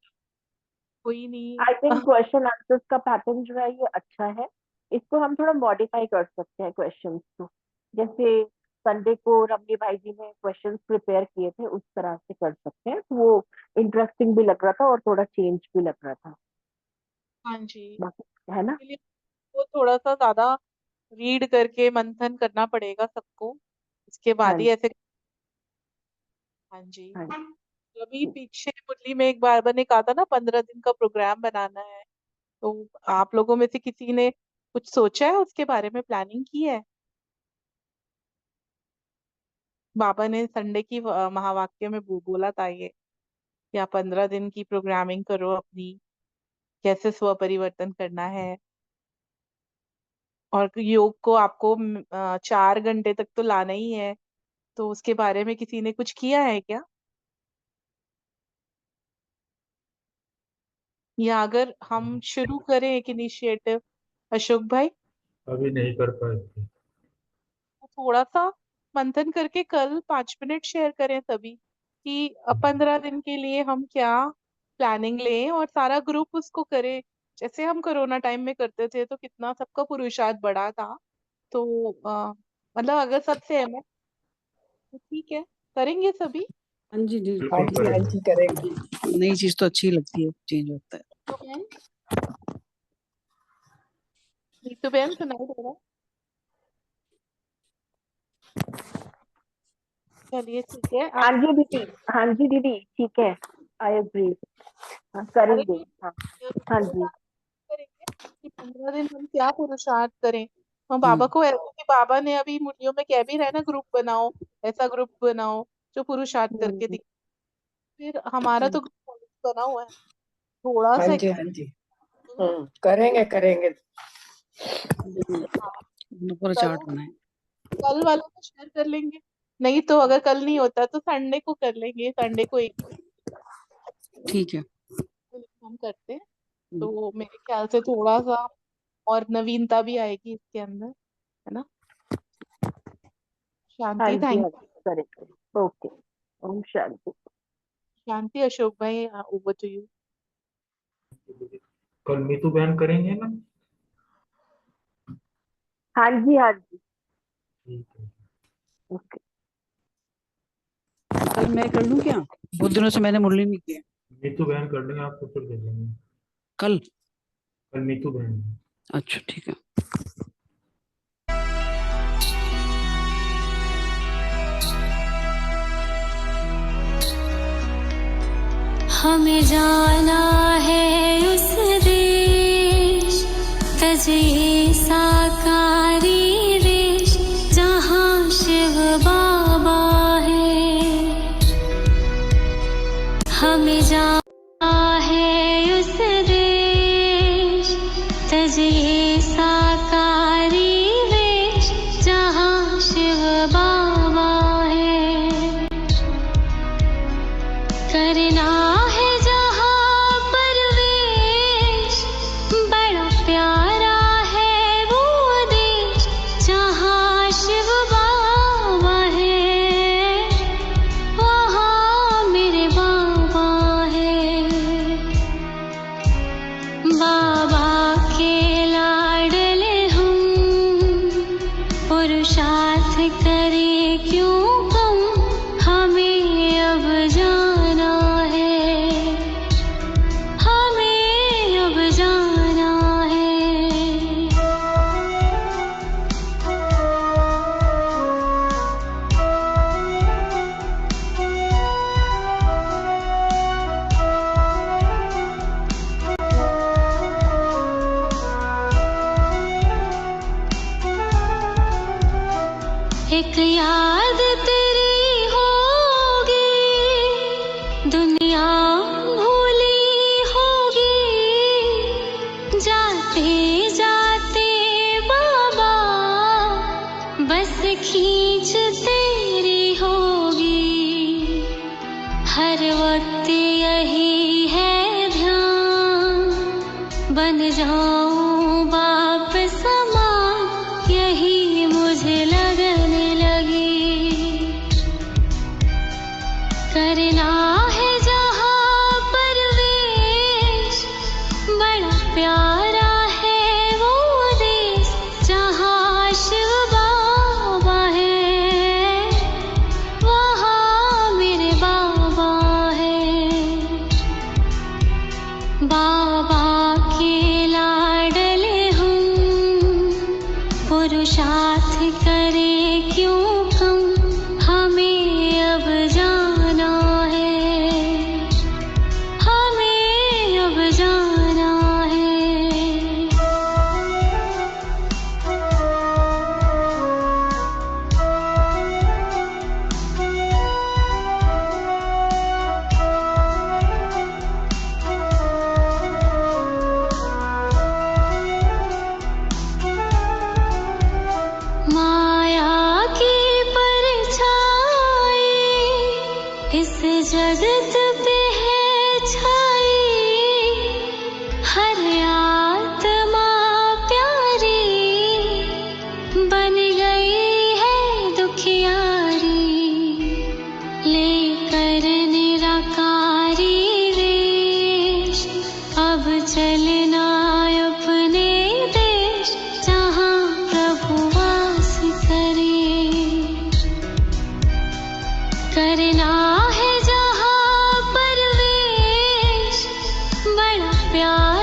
कोई नहीं। आई थिंक क्वेश्चन आंसर्स का पैटर्न जो है ये अच्छा है। इसको हम थोड़ा मॉडिफाई कर सकते हैं क्वेश्चंस को। जैसे संडे को रमनी भाई जी ने क्वेश्चंस प्रिपेयर किए थे उस तरह से कर सकते हैं, तो वो इंटरेस्टिंग भी लग रहा था और थोड़ा चेंज भी लग रहा था। हाँ जी, बाकी है ना। इसके लिए वो थोड़ा सा ज्यादा रीड करके मंथन करना पड़ेगा सबको, इसके हाँ बाद ही ऐसे। हाँ जी। हाँ अभी पीछे मुरली में एक बार ने कहा था ना 15 दिन का प्रोग्राम बनाना है, तो आप लोगों में से किसी ने कुछ सोचा है उसके बारे में, प्लानिंग की है? बाबा ने संडे की महावाक्य में बोला था ये, या 15 दिन की प्रोग्रामिंग करो अपनी, कैसे स्व परिवर्तन करना है। और योग को आपको 4 घंटे तक तो लाना ही है, तो उसके बारे में किसी ने कुछ किया है क्या? या अगर हम शुरू करें एक इनिशिएटिव, अशोक भाई, अभी नहीं कर पाए थे। तो थोड़ा सा मंथन करके कल 5 मिनट शेयर करें सभी, कि 15 दिन के लिए हम क्या प्लानिंग लें और सारा ग्रुप उसको करे। जैसे हम कोरोना टाइम में करते थे तो कितना सबका पुरुषार्थ बढ़ा था। तो मतलब अगर सब सहमत तो ठीक है, करेंगे सभी। हाँ जी जी हाँ बिल्कुल जी हाँ करेंगे। जी करेंगे। नई चीज तो अच्छी लगती है, चेंज होता है। तो बहन, नीतू बहन सुनाई दे रहा है? चलिए ठीक है हाँ आप। जी दीदी। हाँ जी दीदी ठीक है। I agree. हाँ अरे करेंगे। नहीं, हाँ हाँ जी। करेंगे कि 15 दिन हम क्या पुरुषार्थ करें। हम बाबा हम्म को ऐसे, कि बाबा ने अभी मुरलियों में कह भी रहा है ना, ग्रुप बनाओ, ऐसा ग्रुप बनाओ जो पुरुषार्थ करके हम्म, दिखे। फिर हमारा तो ग्रुप बना हुआ है, थोड़ा हाँ सा जी हाँ जी। करेंगे करेंगे। पूरा कल चार्ट बनाए। कल वाला तो शेयर कर लेंगे। नहीं तो अगर कल नहीं होता तो संडे को कर लेंगे, संडे को एक ठीक है। हम करते हैं। हम्म, तो मेरे ख्याल से थोड़ा सा और नवीनता भी आएगी इसके अंदर, है ना। हाँ शांति, जी थैंक हाँ जी करेंगे। ओके। ओम शांति। शांति। अशोक भाई, ओवर टू यू। कल मीतू बहन करेंगे ना? हाँ जी हाँ जी। ठीक है। ओके। कल मैं कर लूँ क्या? बहुत दिनों से मैंने मुरली नहीं किया। मीतू बहन कर लेंगे, आपको फिर दे देंगे। कल? कल मीतू बहन। अच्छा ठीक है। हमें जाना है उस देश, तजे साकारी देश, जहाँ शिव बाबा है। हमें जाना है उस देश, तजे साकारी देश, जहाँ शिव बाबा है। करना है जहाँ परवेश, बड़ा प्यारा है वो देश, जहाँ शिव बाबा है, वहाँ मेरे बाबा है। बाबा के लाल बन जाऊं बाप समान, यही मुझे लगने लगी। करना है जहाँ परवेश, बड़ा प्यारा है वो देश, जहाँ शिव बाबा है, वहाँ मेरे बाबा है। बाबा के लाडले हम, पुरुषार्थ करे क्यों कम, हमें अब जाना है, हमें अब जाना है। माया की परछाई इस जगत पे है छाई, हर आत्मा प्यारी बन गई है दुखियारी, लेकर निराकारी वेश, अब चलना अपने देश, जहाँ प्रभु वास करे। करना है जहाँ परवेश, बड़ा प्यार